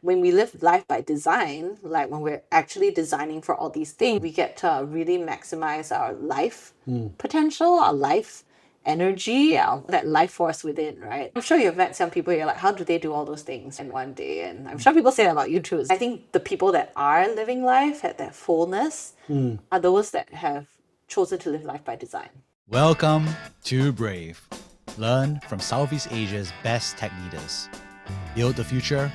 When we live life by design, like when we're actually designing for all these things, we get to really maximize our life potential, our life energy, that life force within, right? I'm sure you've met some people, you're like, how do they do all those things in one day? And I'm sure people say that about you too. I think the people that are living life at their fullness are those that have chosen to live life by design. Welcome to Brave. Learn from Southeast Asia's best tech leaders. Build the future,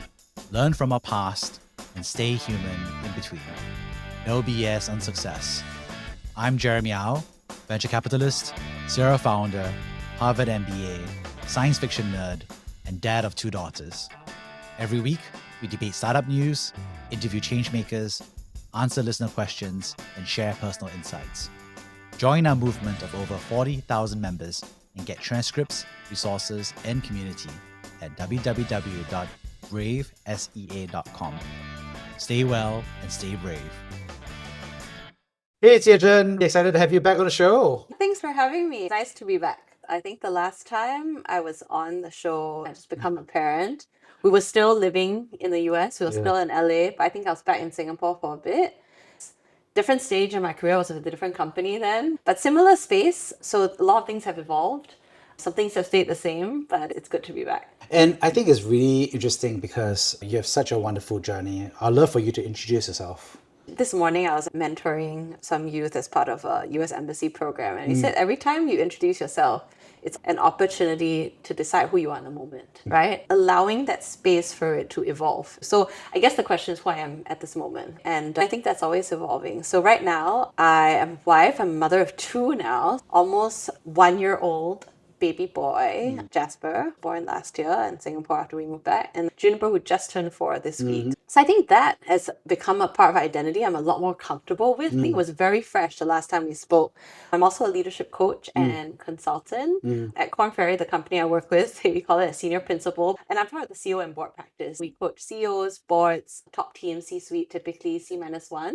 learn from our past, and stay human in between. No BS on success. I'm Jeremy Au, venture capitalist, serial founder, Harvard MBA, science fiction nerd, and dad of 2 daughters. Every week, we debate startup news, interview changemakers, answer listener questions, and share personal insights. Join our movement of over 40,000 members and get transcripts, resources, and community at www.bravesea.com. Stay well and stay brave. Hey, Jiezhen, excited to have you back on the show. Thanks for having me. Nice to be back. I think the last time I was on the show, I just become a parent. We were still living in the US. We were still in LA, but I think I was back in Singapore for a bit. Different stage in my career. I was with a different company then, but similar space. So a lot of things have evolved. Some things have stayed the same, but it's good to be back. And I think it's really interesting because you have such a wonderful journey. I'd love for you to introduce yourself. This morning, I was mentoring some youth as part of a US Embassy program. And he said, every time you introduce yourself, it's an opportunity to decide who you are in the moment, right? Allowing that space for it to evolve. So I guess the question is who I am at this moment. And I think that's always evolving. So right now, I am a wife. I'm a mother of 2 now, almost 1-year-old baby boy, Jasper, born last year in Singapore after we moved back, and Juniper, who just turned 4 this week. So I think that has become a part of our identity I'm a lot more comfortable with. I think it was very fresh the last time we spoke. I'm also a leadership coach and consultant. At Korn Ferry, the company I work with, we call it a senior principal, and I'm part of the CEO and board practice. We coach CEOs, boards, top teams, C-suite, typically C-1.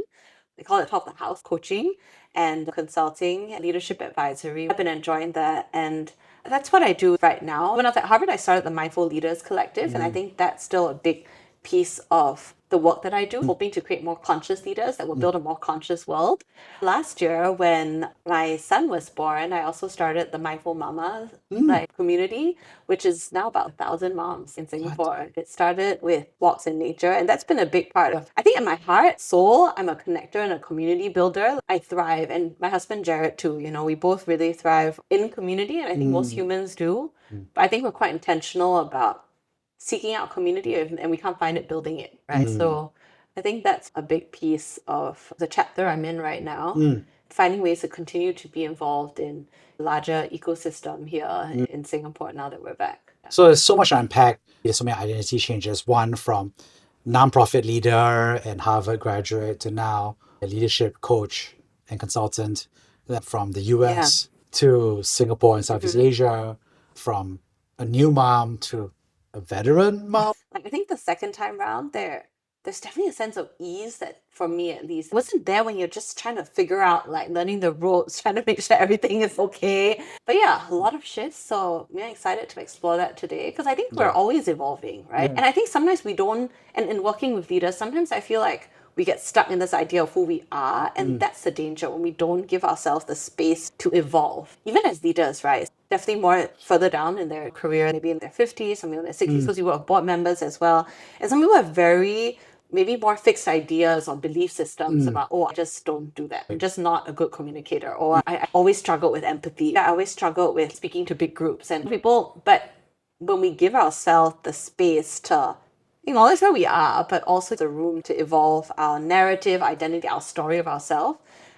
They call it top of the house coaching and consulting, leadership advisory. I've been enjoying that, and that's what I do right now. When I was at Harvard, I started the Mindful Leaders Collective, and I think that's still a big piece of the work that I do, hoping to create more conscious leaders that will build a more conscious world. Last year, when my son was born, I also started the Mindful Mama community, which is now about 1,000 moms in Singapore. It started with walks in nature, and that's been a big part of, I think in my heart, soul, I'm a connector and a community builder. I thrive, and my husband Jared too, we both really thrive in community, and I think most humans do. But I think we're quite intentional about seeking out community, and we can't find it building it, right? So I think that's a big piece of the chapter I'm in right now, finding ways to continue to be involved in a larger ecosystem here in Singapore now that we're back. So there's so much to unpack. There's so many identity changes. One from nonprofit leader and Harvard graduate to now a leadership coach and consultant. Then from the US to Singapore and Southeast Asia, from a new mom to a veteran mom. I think the second time round there's definitely a sense of ease that, for me at least, wasn't there when you're just trying to figure out, learning the ropes, trying to make sure everything is okay. But yeah, a lot of shifts. So I'm excited to explore that today because I think we're always evolving, right? And I think sometimes we don't, and in working with leaders, sometimes I feel like we get stuck in this idea of who we are, and that's the danger when we don't give ourselves the space to evolve. Even as leaders, right? Definitely more further down in their career, maybe in their 50s, some people in their 60s, because we work with board members as well. And some people have maybe more fixed ideas or belief systems about, I just don't do that. I'm just not a good communicator. Or I always struggle with empathy. I always struggle with speaking to big groups and people. But when we give ourselves the space to acknowledge where we are, but also the room to evolve our narrative, identity, our story of ourselves,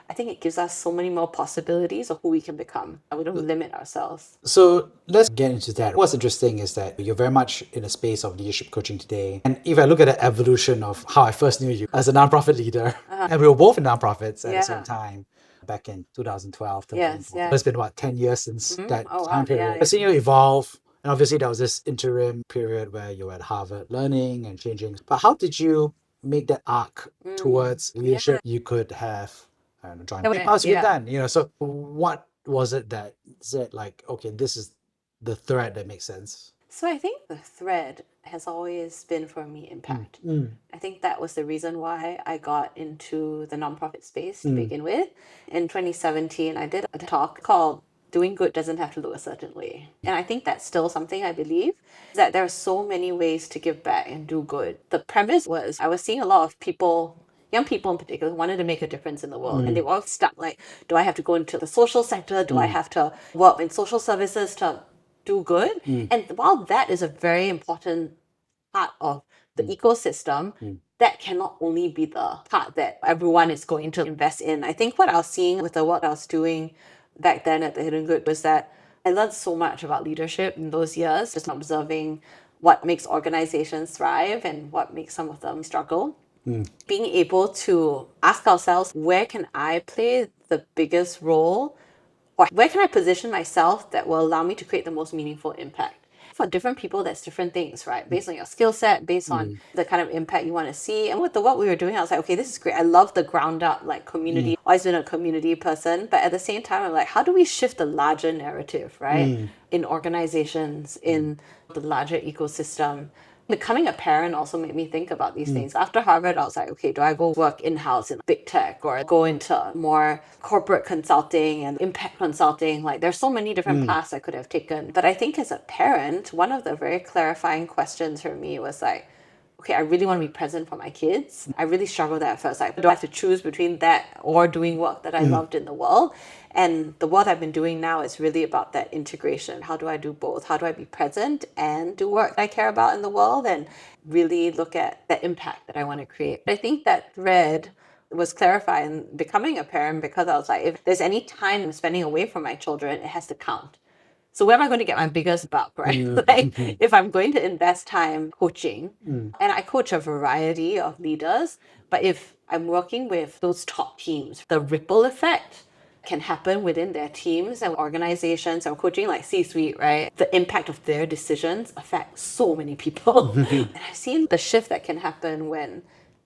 I think it gives us so many more possibilities of who we can become. We don't limit ourselves. So let's get into that. What's interesting is that you're very much in a space of leadership coaching today. And if I look at the evolution of how I first knew you as a nonprofit leader, and we were both in nonprofits at the same time, back in 2012. It's been, 10 years since that time period. I've seen you evolve. And obviously there was this interim period where you were at Harvard learning and changing. But how did you make that arc towards leadership? You could have joined house you've done. So what was it that said okay, this is the thread that makes sense? So I think the thread has always been for me impact. I think that was the reason why I got into the nonprofit space to begin with. In 2017, I did a talk called Doing Good Doesn't Have to Look a Certain Way. And I think that's still something I believe, that there are so many ways to give back and do good. The premise was I was seeing a lot of people, young people in particular, who wanted to make a difference in the world. And they were all stuck like, do I have to go into the social sector? Do I have to work in social services to do good? And while that is a very important part of the ecosystem, that cannot only be the part that everyone is going to invest in. I think what I was seeing with the work I was doing back then at the Hidden Good was that I learned so much about leadership in those years, just observing what makes organizations thrive and what makes some of them struggle. Being able to ask ourselves, where can I play the biggest role? Or where can I position myself that will allow me to create the most meaningful impact? For different people, that's different things, right? Based on your skill set, based on the kind of impact you want to see. And with the work we were doing, I was like, okay, this is great. I love the ground up, like community. Always been a community person. But at the same time, I'm like, how do we shift the larger narrative, right? In organizations, in the larger ecosystem. Becoming a parent also made me think about these things. After Harvard, I was like, okay, do I go work in-house in big tech or go into more corporate consulting and impact consulting? Like, there's so many different paths I could have taken. But I think as a parent, one of the very clarifying questions for me was like, okay, I really want to be present for my kids. I really struggled at first. Like, do I have to choose between that or doing work that I loved in the world? And the work I've been doing now is really about that integration. How do I do both? How do I be present and do work that I care about in the world and really look at the impact that I want to create? I think that thread was clarifying becoming a parent, because I was like, if there's any time I'm spending away from my children, it has to count. So where am I going to get my biggest buck, right? Like, if I'm going to invest time coaching, and I coach a variety of leaders, but if I'm working with those top teams, the ripple effect can happen within their teams and organizations. I'm coaching like C-suite, right? The impact of their decisions affect so many people. And I've seen the shift that can happen when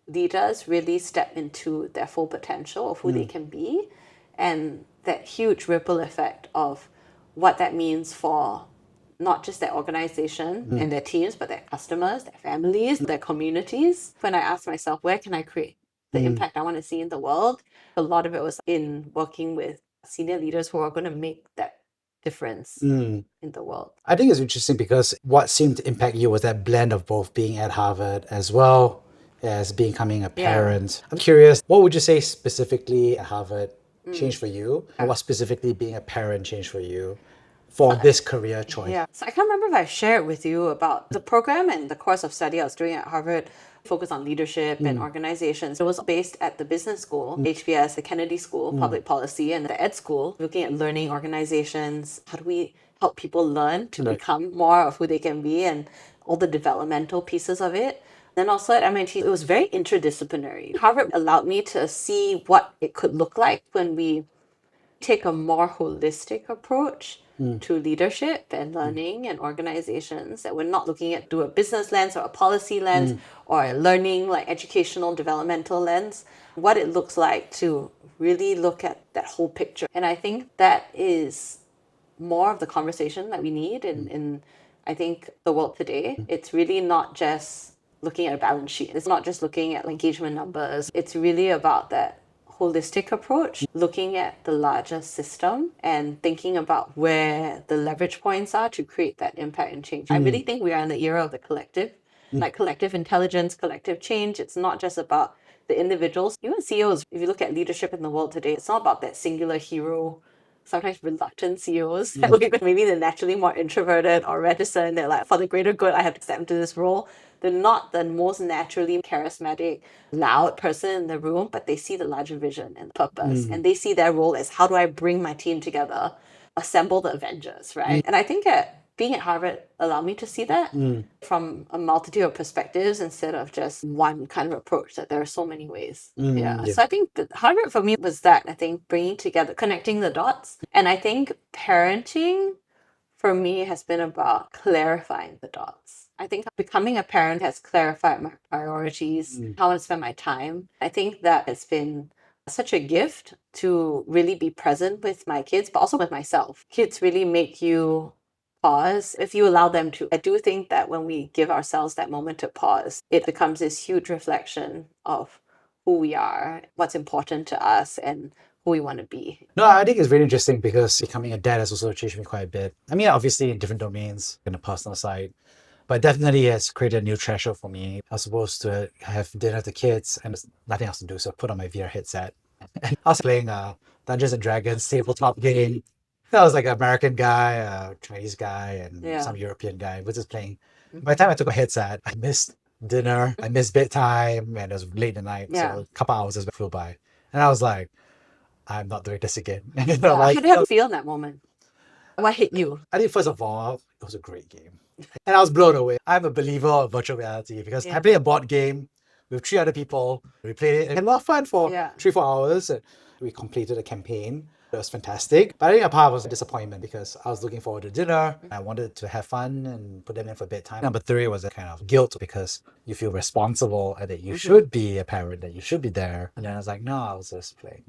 leaders really step into their full potential of who they can be, and that huge ripple effect of what that means for not just their organization and their teams, but their customers, their families, their communities. When I asked myself, where can I create the impact I want to see in the world? A lot of it was in working with senior leaders who are going to make that difference in the world. I think it's interesting because what seemed to impact you was that blend of both being at Harvard as well as becoming a parent. I'm curious, what would you say specifically at Harvard changed for you? And what specifically being a parent changed for you for this career choice? Yeah. So I can't remember if I shared with you about the program and the course of study I was doing at Harvard, focused on leadership and organizations. It was based at the business school, HBS, the Kennedy School, public policy, and the ed school, looking at learning organizations. How do we help people learn to become more of who they can be, and all the developmental pieces of it? Then also at MIT, it was very interdisciplinary. Harvard allowed me to see what it could look like when we take a more holistic approach to leadership and learning and organizations, that we're not looking at through a business lens or a policy lens or a learning, like educational developmental lens, what it looks like to really look at that whole picture. And I think that is more of the conversation that we need in I think the world today. It's really not just looking at a balance sheet. It's not just looking at engagement numbers. It's really about that holistic approach, looking at the larger system and thinking about where the leverage points are to create that impact and change. I really think we are in the era of the collective, like collective intelligence, collective change. It's not just about the individuals. Even CEOs, if you look at leadership in the world today, it's not about that singular hero. Sometimes reluctant CEOs, maybe they're naturally more introverted or reticent. They're like, for the greater good, I have to step into this role. They're not the most naturally charismatic, loud person in the room, but they see the larger vision and purpose. And they see their role as, how do I bring my team together, assemble the Avengers, right? And I think being at Harvard allowed me to see that from a multitude of perspectives instead of just one kind of approach, that there are so many ways. So I think that Harvard for me was that, I think, bringing together, connecting the dots. And I think parenting for me has been about clarifying the dots. I think becoming a parent has clarified my priorities, how I want to spend my time. I think that has been such a gift to really be present with my kids, but also with myself. Kids really make you pause, if you allow them to. I do think that when we give ourselves that moment to pause, it becomes this huge reflection of who we are, what's important to us, and who we want to be. No, I think it's really interesting because becoming a dad has also changed me quite a bit. I mean, obviously in different domains, in the personal side, but definitely has created a new threshold for me. I was supposed to have dinner with the kids and there's nothing else to do, so I put on my VR headset. And I was playing Dungeons and Dragons tabletop game. I was like an American guy, a Chinese guy, and some European guy. We're just playing. By the time I took a headset, I missed dinner, I missed bedtime, and it was late at night. So a couple hours just flew by. And I was like, I'm not doing this again. How did you feel in that moment? What hit you? I think first of all, it was a great game. And I was blown away. I'm a believer of virtual reality because I played a board game with 3 other people. We played it and had a lot of fun for 3-4 hours. And we completed a campaign. It was fantastic. But I think a part was a disappointment because I was looking forward to dinner. I wanted to have fun and put them in for bedtime. Number 3 was a kind of guilt because you feel responsible and that you should be a parent, that you should be there. And then I was like, no, I was just playing.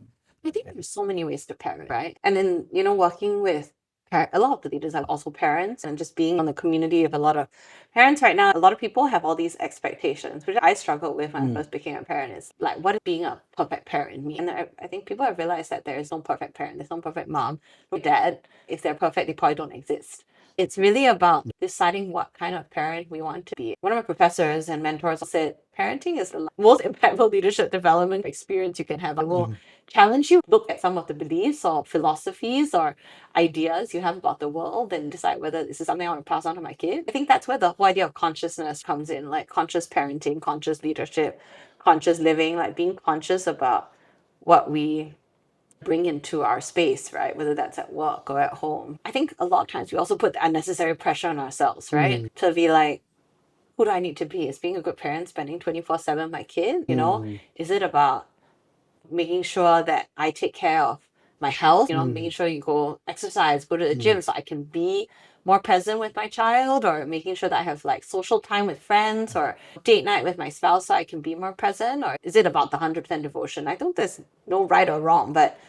I think there's so many ways to parent, right? And then, working with a lot of the leaders are also parents, and just being on the community of a lot of parents right now, a lot of people have all these expectations, which I struggled with when I first became a parent. Is like, what does being a perfect parent mean? And I think people have realized that there is no perfect parent, there's no perfect mom, no dad. If they're perfect, they probably don't exist. It's really about deciding what kind of parent we want to be. One of my professors and mentors said, parenting is the most impactful leadership development experience you can have. I will challenge you, look at some of the beliefs or philosophies or ideas you have about the world and decide whether this is something I want to pass on to my kid. I think that's where the whole idea of consciousness comes in, like conscious parenting, conscious leadership, conscious living, like being conscious about what we bring into our space, right? Whether that's at work or at home. I think a lot of times we also put unnecessary pressure on ourselves, right? To be like, who do I need to be? Is being a good parent spending 24/7 with my kid? Is it about making sure that I take care of my health? Making sure you go exercise, go to the gym so I can be more present with my child, or making sure that I have like social time with friends or date night with my spouse so I can be more present? Or is it about the 100% devotion? I think there's no right or wrong, but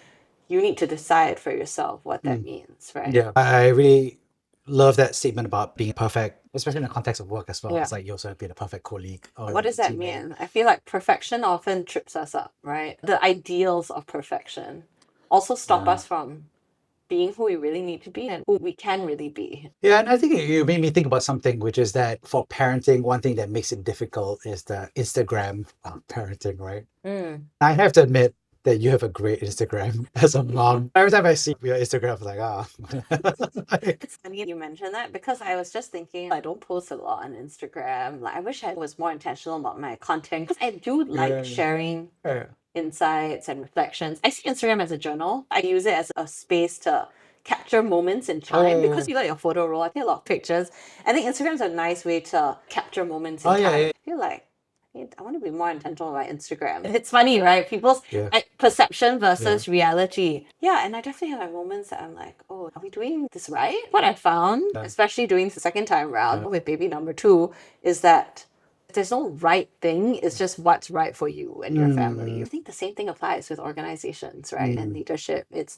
you need to decide for yourself what that means, right? Yeah, I really love that statement about being perfect, especially in the context of work as well. It's like you also have to be the perfect colleague. Or what does that mean? I feel like perfection often trips us up, right? The ideals of perfection also stop us from being who we really need to be and who we can really be. Yeah, and I think you made me think about something, which is that for parenting, one thing that makes it difficult is the Instagram parenting, right? I have to admit that you have a great Instagram as a mom. Every time I see your Instagram, I'm like, It's funny you mentioned that because I was just thinking I don't post a lot on Instagram. Like, I wish I was more intentional about my content because I do like sharing insights and reflections. I see Instagram as a journal. I use it as a space to capture moments in time because you got your photo roll. I take a lot of pictures. I think Instagram's a nice way to capture moments in time. I feel like I want to be more intentional about Instagram. It's funny, right? People's perception versus reality. Yeah, and I definitely have my moments that I'm like, oh, are we doing this right? What I found, especially doing the second time around with baby number 2, is that there's no right thing. It's just what's right for you and your family. I think the same thing applies with organizations, right? And leadership. It's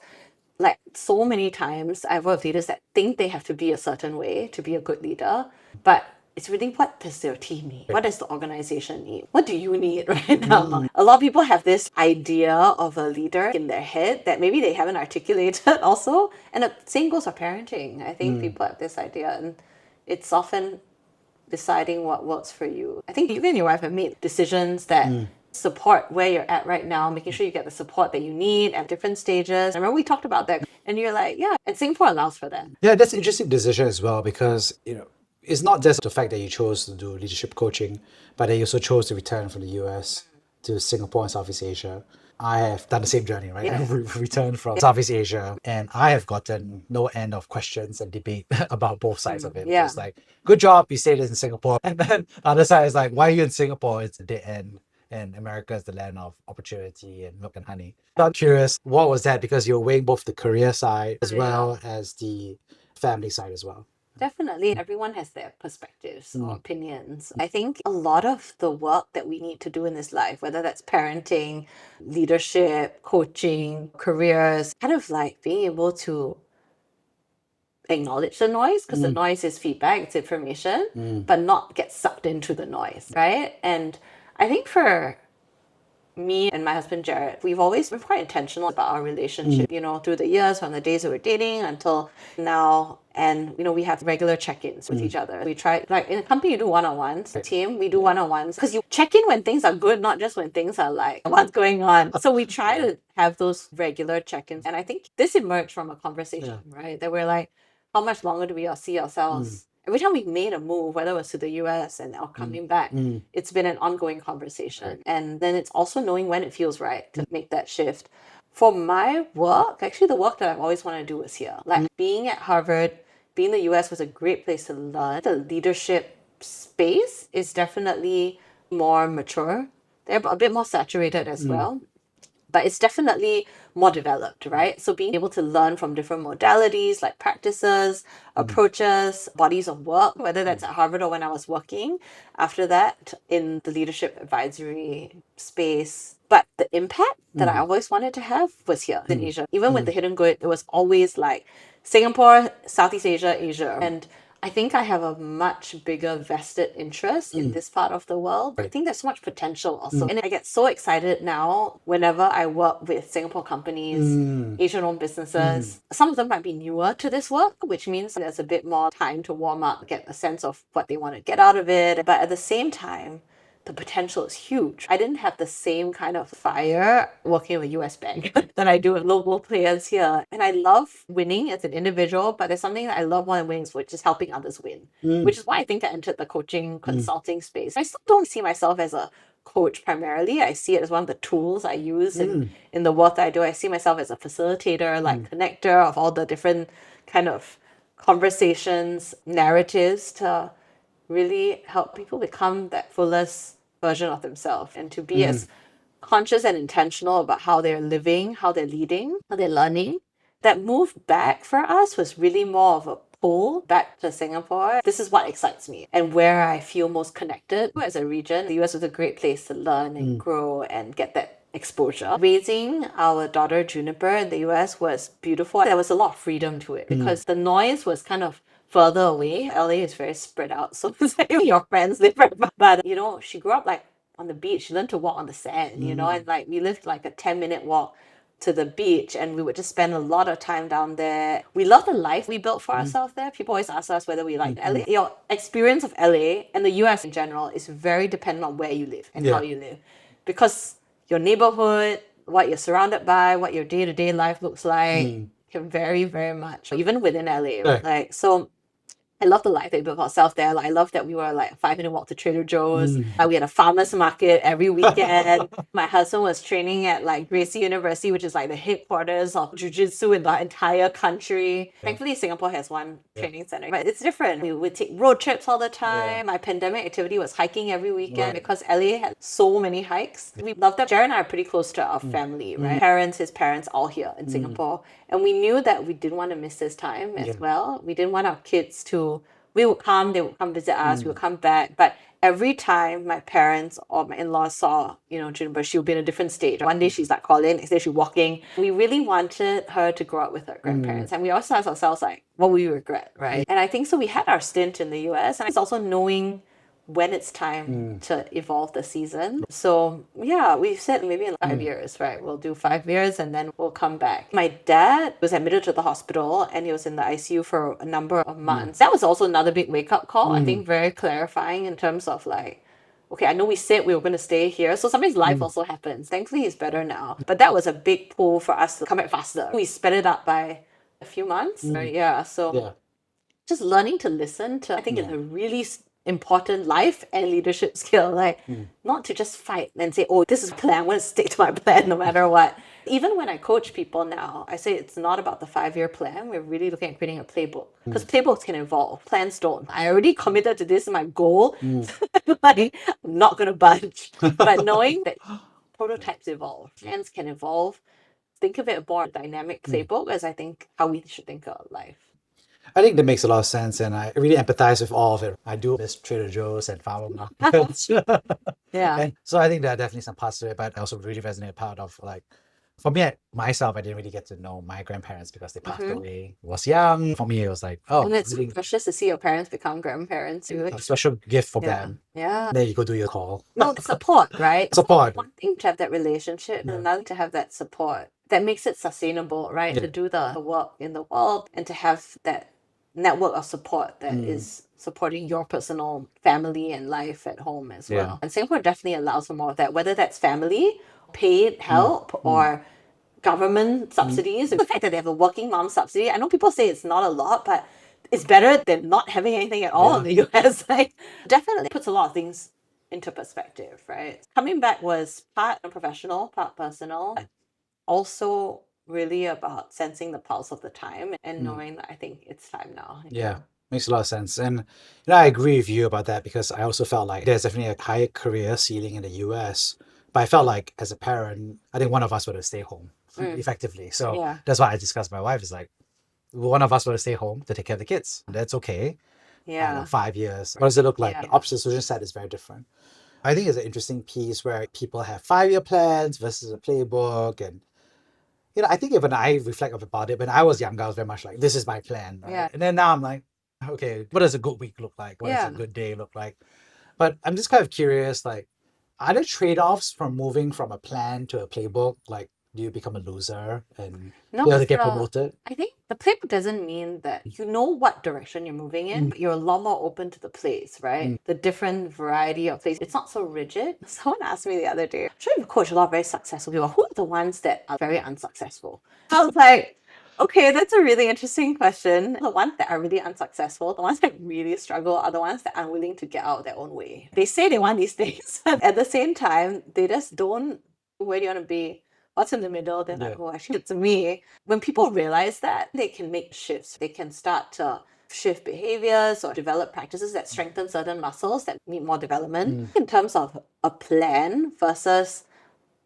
like so many times I've worked with leaders that think they have to be a certain way to be a good leader, but it's really, what does their team need? What does the organization need? What do you need right now? A lot of people have this idea of a leader in their head that maybe they haven't articulated also. And the same goes for parenting. I think people have this idea, and it's often deciding what works for you. I think you and your wife have made decisions that support where you're at right now, making sure you get the support that you need at different stages. I remember we talked about that, and you're like, yeah, and Singapore allows for that. Yeah, that's an interesting decision as well because, it's not just the fact that you chose to do leadership coaching, but that you also chose to return from the US to Singapore and Southeast Asia. I have done the same journey, right? I've returned from Southeast Asia, and I have gotten no end of questions and debate about both sides of it. It's like, good job, you stayed in Singapore. And then the other side is like, why are you in Singapore? It's a dead end. And America is the land of opportunity and milk and honey. So I'm curious, what was that? Because you're weighing both the career side as well as the family side as well. Definitely. Everyone has their perspectives or opinions. I think a lot of the work that we need to do in this life, whether that's parenting, leadership, coaching, careers, kind of like being able to acknowledge the noise, because the noise is feedback, it's information, but not get sucked into the noise, right? And I think for me and my husband Jared, we've always been quite intentional about our relationship, through the years, from the days that we're dating until now. And, we have regular check-ins with each other. We try, like in a company, you do one-on-ones. A team, we do one-on-ones. Because you check in when things are good, not just when things are like, what's going on? So we try to have those regular check-ins. And I think this emerged from a conversation, right? That we're like, how much longer do we all see ourselves? Every time we made a move, whether it was to the US or coming back, it's been an ongoing conversation. And then it's also knowing when it feels right to make that shift. For my work, actually the work that I've always wanted to do was here. Like being at Harvard, being in the US was a great place to learn. The leadership space is definitely more mature. They're a bit more saturated as well. But it's definitely more developed, right? So being able to learn from different modalities like practices, approaches, bodies of work, whether that's at Harvard or when I was working after that in the leadership advisory space. But the impact that I always wanted to have was here in Asia. Even with the Hidden Good, it was always like Singapore, Southeast Asia, Asia. And I think I have a much bigger vested interest in this part of the world. I think there's so much potential also. And I get so excited now whenever I work with Singapore companies, Asian-owned businesses. Some of them might be newer to this work, which means there's a bit more time to warm up, get a sense of what they want to get out of it. But at the same time, the potential is huge. I didn't have the same kind of fire working with a US bank that I do with local players here. And I love winning as an individual, but there's something that I love more than winning, which is helping others win, which is why I think I entered the coaching consulting space. I still don't see myself as a coach primarily. I see it as one of the tools I use in the work that I do. I see myself as a facilitator, like connector of all the different kind of conversations, narratives to really help people become that fullest version of themselves and to be as conscious and intentional about how they're living, how they're leading, how they're learning. That move back for us was really more of a pull back to Singapore. This is what excites me and where I feel most connected as a region. The US was a great place to learn and grow and get that exposure. Raising our daughter Juniper in the US was beautiful. There was a lot of freedom to it because the noise was kind of further away. LA is very spread out, so it's like your friends live right by. But she grew up like on the beach. She learned to walk on the sand, and like we lived like a 10-minute walk to the beach, and we would just spend a lot of time down there. We love the life we built for ourselves there. People always ask us whether we like LA. Your experience of LA and the US in general is very dependent on where you live and how you live, because your neighborhood, what you're surrounded by, what your day-to-day life looks like can vary very much, even within LA. Right. Like, so I love the life that we built for ourselves there. Like, I love that we were like a 5-minute walk to Trader Joe's. We had a farmer's market every weekend. My husband was training at like Gracie University, which is like the headquarters of jiu-jitsu in the entire country. Thankfully, Singapore has one training center, but it's different. We would take road trips all the time. My pandemic activity was hiking every weekend because LA had so many hikes. We loved that. Jared and I are pretty close to our family, right? His parents, all here in Singapore. And we knew that we didn't want to miss this time as well. We didn't want our kids to, we would come, they would come visit us, we would come back. But every time my parents or my in-laws saw, Juniper, she would be in a different stage. One day she's like calling, next day she's walking. We really wanted her to grow up with her grandparents. And we also asked ourselves like, what will we regret, right? And I think so we had our stint in the US, and it's also knowing when it's time to evolve the season. So yeah, we've said maybe in 5 years, right? We'll do 5 years and then we'll come back. My dad was admitted to the hospital and he was in the ICU for a number of months. That was also another big wake-up call. I think very clarifying in terms of like, okay, I know we said we were going to stay here. So somebody's life also happens. Thankfully, he's better now. But that was a big pull for us to come back faster. We sped it up by a few months. So just learning to listen to, I think it's a really important life and leadership skill, like not to just fight and say, oh, this is a plan, I'm going to stick to my plan no matter what. Even when I coach people now, I say it's not about the 5-year plan. We're really looking at creating a playbook, because playbooks can evolve, plans don't. I already committed to this, my goal. Like, I'm not going to budge. But knowing that prototypes evolve, plans can evolve, think of it more dynamic playbook as I think how we should think about life. I think that makes a lot of sense, and I really empathize with all of it. I do miss Trader Joe's and farmer markets. And so I think there are definitely some parts to it, but I also really resonate part of like For me, myself, I didn't really get to know my grandparents because they passed away. I was young. For me, it was like, oh, And it's really precious to see your parents become grandparents. Really. a special gift for Yeah. them. Yeah. Then you go do your call. No, support, right? Support. One thing to have that relationship, and another to have that support that makes it sustainable, right? To do the work in the world and to have that network of support that is supporting your personal family and life at home as well. And Singapore definitely allows for more of that, whether that's family, paid help, or government subsidies. The fact that they have a working mom subsidy, I know people say it's not a lot, but it's better than not having anything at all in the US. Like, definitely puts a lot of things into perspective, right? Coming back was part professional, part personal, but also really about sensing the pulse of the time and knowing that I think it's time now. Yeah, makes a lot of sense. And I agree with you about that because I also felt like there's definitely a higher career ceiling in the US. But I felt like as a parent, I think one of us would have stayed home effectively. So that's why I discussed with my wife is like, one of us would have stayed home to take care of the kids. That's okay. Yeah. 5 years. What does it look like? The opposite solution set is very different. I think it's an interesting piece where people have 5-year plans versus a playbook. And, I think when I reflect about it, when I was younger, I was very much like, this is my plan. Right? Yeah. And then now I'm like, okay, what does a good week look like? What does a good day look like? But I'm just kind of curious, like, are there trade-offs from moving from a plan to a playbook? Like, do you become a loser and you have to get promoted? I think the playbook doesn't mean that you know what direction you're moving in, but you're a lot more open to the plays, right? The different variety of plays. It's not so rigid. Someone asked me the other day, I'm sure you've coached a lot of very successful people. Who are the ones that are very unsuccessful? I was like, okay, that's a really interesting question. The ones that are really unsuccessful, the ones that really struggle are the ones that are unwilling to get out of their own way. They say they want these things, but at the same time, they just don't. Where do you want to be? What's in the middle? They're like, oh, actually, it's me. When people realize that, they can make shifts. They can start to shift behaviors or develop practices that strengthen certain muscles that need more development. In terms of a plan versus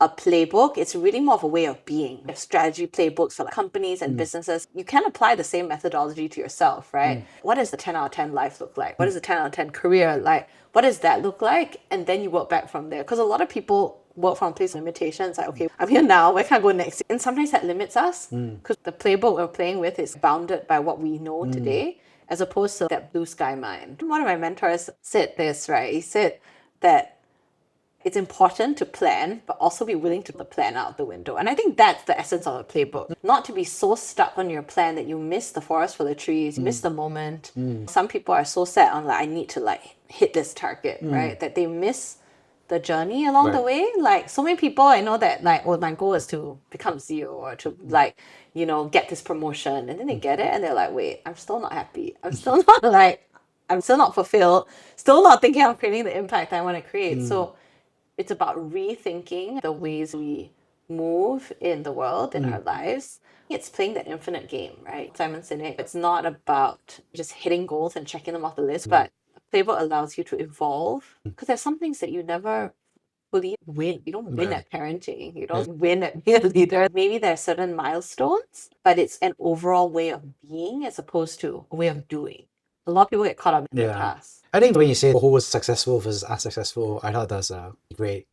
a playbook, it's really more of a way of being. Strategy playbooks for like companies and businesses, you can apply the same methodology to yourself, right? What does the 10 out of 10 life look like? What does the 10 out of 10 career like? What does that look like? And then you work back from there. Because a lot of people work from a place of limitations, like, okay, I'm here now, where can I go next? And sometimes that limits us because the playbook we're playing with is bounded by what we know today, as opposed to that blue sky mind. One of my mentors said this, right? He said that it's important to plan, but also be willing to plan out the window. And I think that's the essence of a playbook. Not to be so stuck on your plan that you miss the forest for the trees, you miss the moment. Some people are so set on like, I need to like hit this target, right? That they miss the journey along the way. Like so many people I know that like, oh, my goal is to become CEO or to like, get this promotion. And then they get it and they're like, wait, I'm still not happy. I'm still not like, I'm still not fulfilled, still not thinking of creating the impact I want to create. So it's about rethinking the ways we move in the world, in our lives. It's playing that infinite game, right? Simon Sinek. It's not about just hitting goals and checking them off the list, but playbook allows you to evolve because there's some things that you never fully win. You don't win at parenting. You don't win at being a leader. Maybe there are certain milestones, but it's an overall way of being as opposed to a way of doing. A lot of people get caught up in the past. I think when you say who was successful versus unsuccessful, I thought that's a great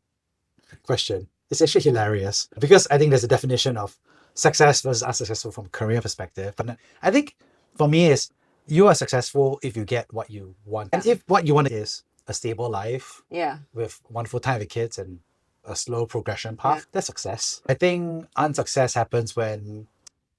question. It's actually hilarious because I think there's a definition of success versus unsuccessful from a career perspective. But I think for me is you are successful if you get what you want. And if what you want is a stable life with wonderful time with kids and a slow progression path, that's success. I think unsuccess happens when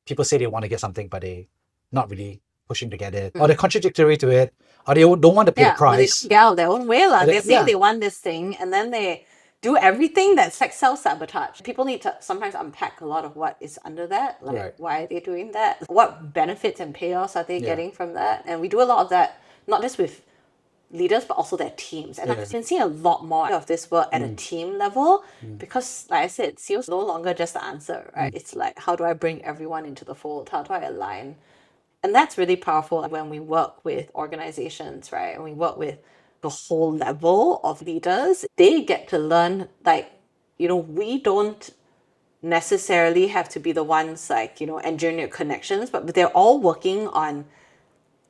people say they want to get something, but they not really pushing to get it, or they're contradictory to it, or they don't want to pay the price. They don't get out their own way. They say they want this thing, and then they do everything that's like self-sabotage. People need to sometimes unpack a lot of what is under that. Like, why are they doing that? What benefits and payoffs are they getting from that? And we do a lot of that, not just with leaders, but also their teams. And I've been seeing a lot more of this work at a team level because, like I said, CEO is no longer just the answer, right? It's like, how do I bring everyone into the fold? How do I align? And that's really powerful when we work with organizations, right? And we work with the whole level of leaders. They get to learn, like, we don't necessarily have to be the ones, like, engineer connections, but they're all working on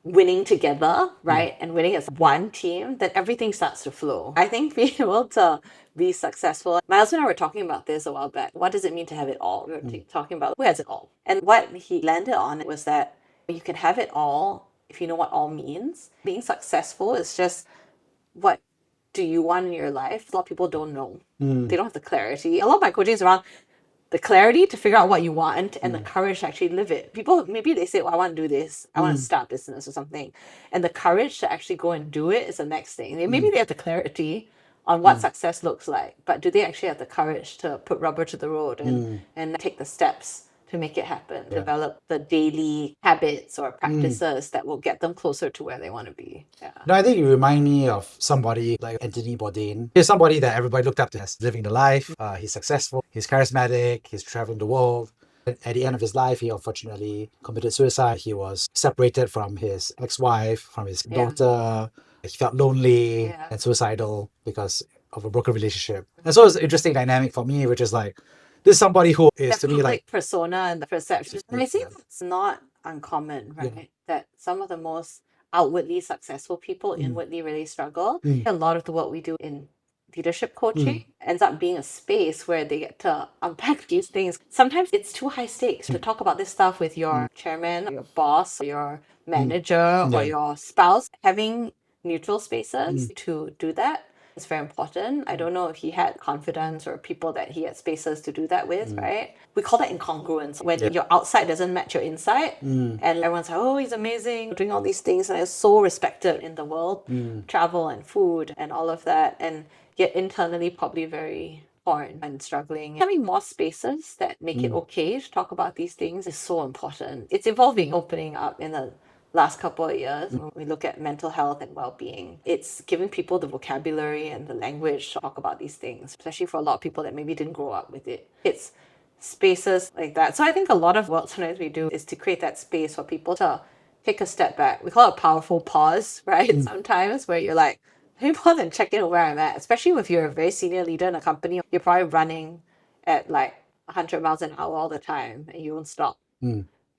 winning together, right? And winning as one team, then everything starts to flow. I think being able to be successful. My husband and I were talking about this a while back. What does it mean to have it all? We were talking about who has it all. And what he landed on was that you can have it all if you know what all means. Being successful is just, what do you want in your life? A lot of people don't know. They don't have the clarity. A lot of my coaching is around the clarity to figure out what you want and the courage to actually live it. People, maybe they say, well, I want to do this. I want to start business or something. And the courage to actually go and do it is the next thing. Maybe they have the clarity on what success looks like, but do they actually have the courage to put rubber to the road and take the steps to make it happen, develop the daily habits or practices that will get them closer to where they want to be. Yeah. No, I think you remind me of somebody like Anthony Bourdain. He's somebody that everybody looked up to as living the life. He's successful, he's charismatic, he's traveling the world. At the end of his life, he unfortunately committed suicide. He was separated from his ex-wife, from his daughter. He felt lonely and suicidal because of a broken relationship. And so it's an interesting dynamic for me, which is like, this is somebody who is The to me like persona and the perception. And I think it's not uncommon, right? That some of the most outwardly successful people inwardly really struggle. A lot of the work we do in leadership coaching ends up being a space where they get to unpack these things. Sometimes it's too high stakes to talk about this stuff with your chairman, or your boss, or your manager, or your spouse. Having neutral spaces to do that is very important. I don't know if he had confidence or people that he had spaces to do that with, right? We call that incongruence, when your outside doesn't match your inside, and everyone's like, oh, he's amazing, doing all these things, and is so respected in the world, travel and food and all of that, and yet internally probably very torn and struggling. Having more spaces that make it okay to talk about these things is so important. It's evolving, opening up in the last couple of years. When we look at mental health and well-being, it's giving people the vocabulary and the language to talk about these things, especially for a lot of people that maybe didn't grow up with it. It's spaces like that. So I think a lot of what sometimes we do is to create that space for people to take a step back. We call it a powerful pause, right? Sometimes where you're like, let me pause and check in where I'm at, especially if you're a very senior leader in a company. You're probably running at like 100 miles an hour all the time and you won't stop.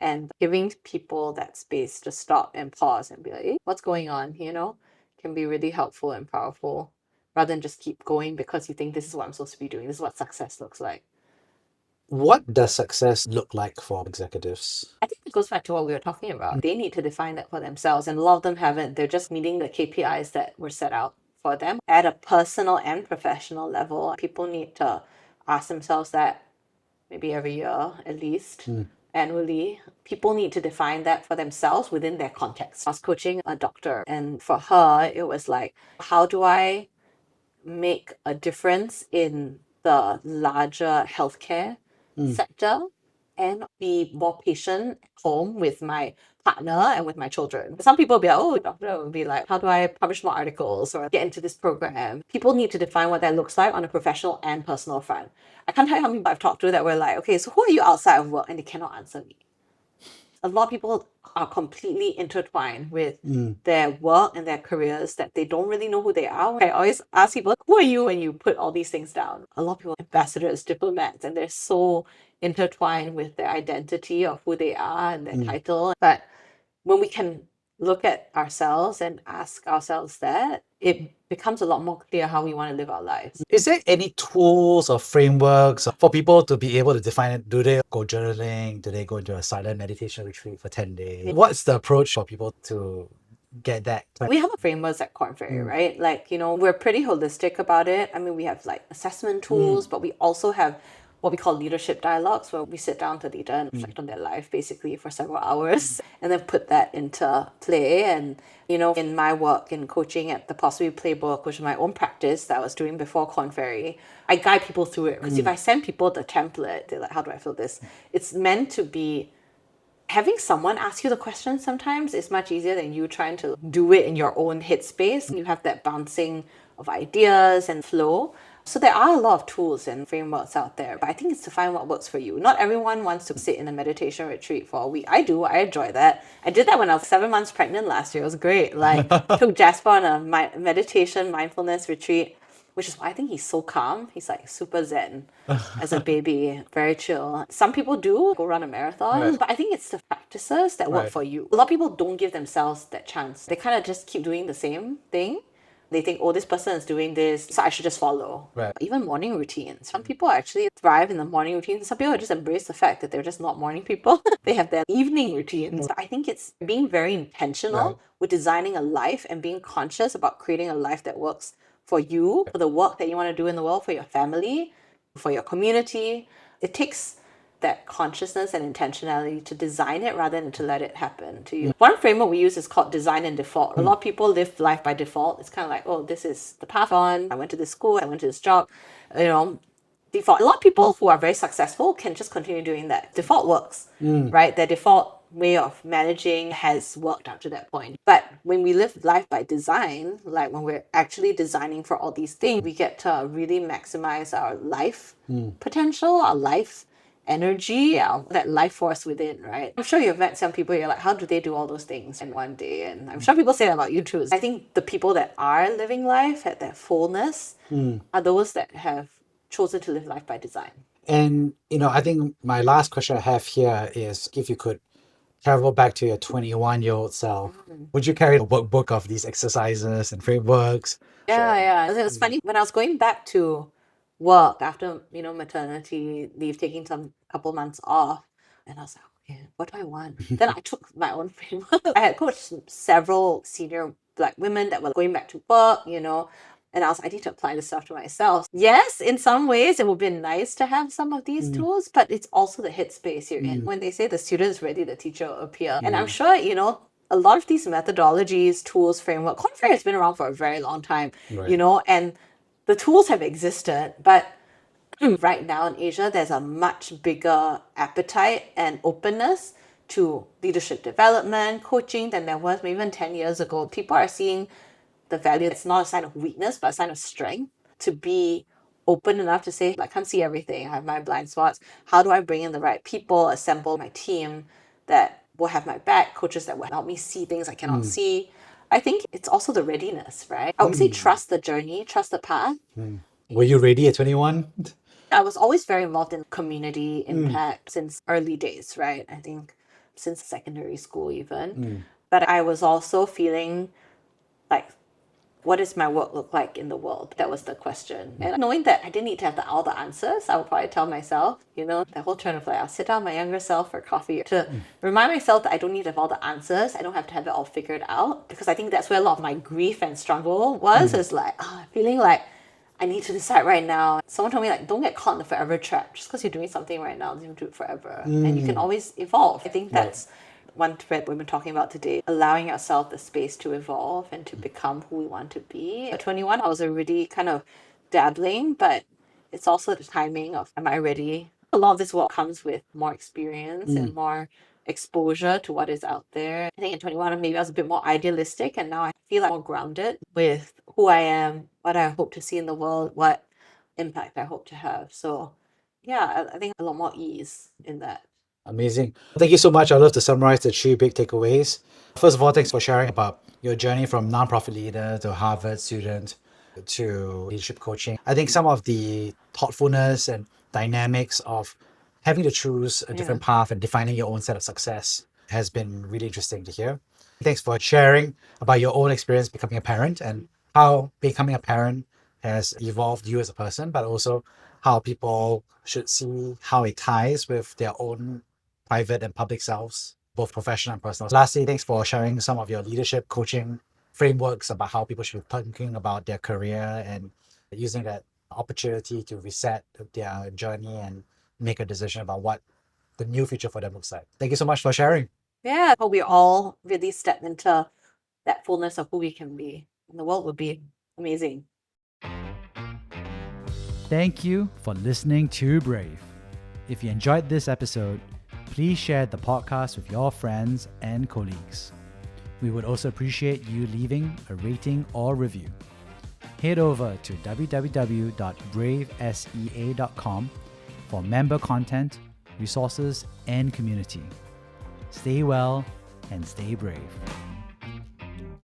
And giving people that space to stop and pause and be like, hey, what's going on, can be really helpful and powerful, rather than just keep going because you think this is what I'm supposed to be doing. This is what success looks like. what does success look like for executives? I think it goes back to what we were talking about. They need to define that for themselves, and a lot of them haven't. They're just meeting the KPIs that were set out for them. At a personal and professional level, people need to ask themselves that maybe every year at least. Annually, people need to define that for themselves within their context. I was coaching a doctor, and for her, it was like, how do I make a difference in the larger healthcare sector and be more patient at home with my partner and with my children? Some people will be like, oh, doctor will be like, how do I publish more articles or get into this program? People need to define what that looks like on a professional and personal front. I can't tell you how many people I've talked to that were like, okay, so who are you outside of work? And they cannot answer me. A lot of people are completely intertwined with their work and their careers that they don't really know who they are. I always ask people, who are you when you put all these things down? A lot of people are ambassadors, diplomats, and they're so intertwined with their identity of who they are and their title. But when we can look at ourselves and ask ourselves that, it becomes a lot more clear how we want to live our lives. Is there any tools or frameworks for people to be able to define it? Do they go journaling? Do they go into a silent meditation retreat for 10 days? What's the approach for people to get that? We have a framework at Korn Ferry, right? Like, we're pretty holistic about it. I mean, we have like assessment tools, but we also have what we call leadership dialogues, where we sit down to leader and reflect on their life basically for several hours and then put that into play. And, in my work in coaching at the Possibly Playbook, which is my own practice that I was doing before Korn Ferry, I guide people through it. Because if I send people the template, they're like, how do I fill this? It's meant to be, having someone ask you the question sometimes is much easier than you trying to do it in your own headspace. You have that bouncing of ideas and flow. So there are a lot of tools and frameworks out there, but I think it's to find what works for you. Not everyone wants to sit in a meditation retreat for a week. I do. I enjoy that. I did that when I was 7 months pregnant last year. It was great. Like, took Jasper on a meditation mindfulness retreat, which is why I think he's so calm. He's like super zen as a baby, very chill. Some people do go run a marathon, but I think it's the practices that work for you. A lot of people don't give themselves that chance. They kind of just keep doing the same thing They think, oh, this person is doing this, so I should just follow. Right. Even morning routines. Some people actually thrive in the morning routines. Some people just embrace the fact that they're just not morning people. They have their evening routines. I think it's being very intentional Right. with designing a life and being conscious about creating a life that works for you, for the work that you want to do in the world, for your family, for your community. It takes that consciousness and intentionality to design it rather than to let it happen to you. One framework we use is called design and default. A lot of people live life by default. It's kind of like, oh, this is the path on. I went to this school, I went to this job, default. A lot of people who are very successful can just continue doing that. Default works, right? Their default way of managing has worked up to that point. But when we live life by design, like when we're actually designing for all these things, we get to really maximize our life potential, our life energy, that life force within, right? I'm sure you've met some people, you're like, how do they do all those things in one day? And I'm sure people say that about you too. I think the people that are living life at that fullness are those that have chosen to live life by design. And, I think my last question I have here is if you could travel back to your 21-year-old self, would you carry a workbook of these exercises and frameworks? Yeah. It was funny when I was going back to work after, maternity leave, taking some couple months off, and I was like, okay, what do I want? Then I took my own framework. I had coached several senior Black women that were going back to work, and I need to apply this stuff to myself. Yes, in some ways, it would be nice to have some of these tools, but it's also the headspace you're in. When they say the student is ready, the teacher will appear. And I'm sure, a lot of these methodologies, tools, framework, Korn Ferry has been around for a very long time, Right. and the tools have existed, but right now in Asia, there's a much bigger appetite and openness to leadership development, coaching than there was maybe even 10 years ago. People are seeing the value. It's not a sign of weakness, but a sign of strength to be open enough to say, I can't see everything. I have my blind spots. How do I bring in the right people, assemble my team that will have my back, coaches that will help me see things I cannot see? I think it's also the readiness, right? I would say trust the journey, trust the path. Were you ready at 21? I was always very involved in community impact since early days, right? I think since secondary school even. But I was also feeling like, what does my work look like in the world? That was the question. And knowing that I didn't need to have all the answers, I would probably tell myself, the whole turn of I'll sit down with my younger self for coffee to remind myself that I don't need to have all the answers. I don't have to have it all figured out. Because I think that's where a lot of my grief and struggle was, is feeling like I need to decide right now. Someone told me, don't get caught in the forever trap. Just because you're doing something right now doesn't mean do it forever. And you can always evolve. I think that's one thread we've been talking about today, allowing ourselves the space to evolve and to become who we want to be. At 21, I was already kind of dabbling, but it's also the timing of, am I ready? A lot of this work comes with more experience and more exposure to what is out there. I think at 21, maybe I was a bit more idealistic, and now I feel more grounded with who I am, what I hope to see in the world, what impact I hope to have. So yeah, I think a lot more ease in that. Amazing. Thank you so much. I'd love to summarize the 3 big takeaways. First of all, thanks for sharing about your journey from nonprofit leader to Harvard student to leadership coaching. I think some of the thoughtfulness and dynamics of having to choose a different path and defining your own set of success has been really interesting to hear. Thanks for sharing about your own experience becoming a parent and how becoming a parent has evolved you as a person, but also how people should see how it ties with their own private and public selves, both professional and personal. Lastly, thanks for sharing some of your leadership coaching frameworks about how people should be thinking about their career and using that opportunity to reset their journey and make a decision about what the new future for them looks like. Thank you so much for sharing. Yeah, hope we all really step into that fullness of who we can be. And the world will be amazing. Thank you for listening to Brave. If you enjoyed this episode, please share the podcast with your friends and colleagues. We would also appreciate you leaving a rating or review. Head over to www.bravesea.com for member content, resources, and community. Stay well and stay brave.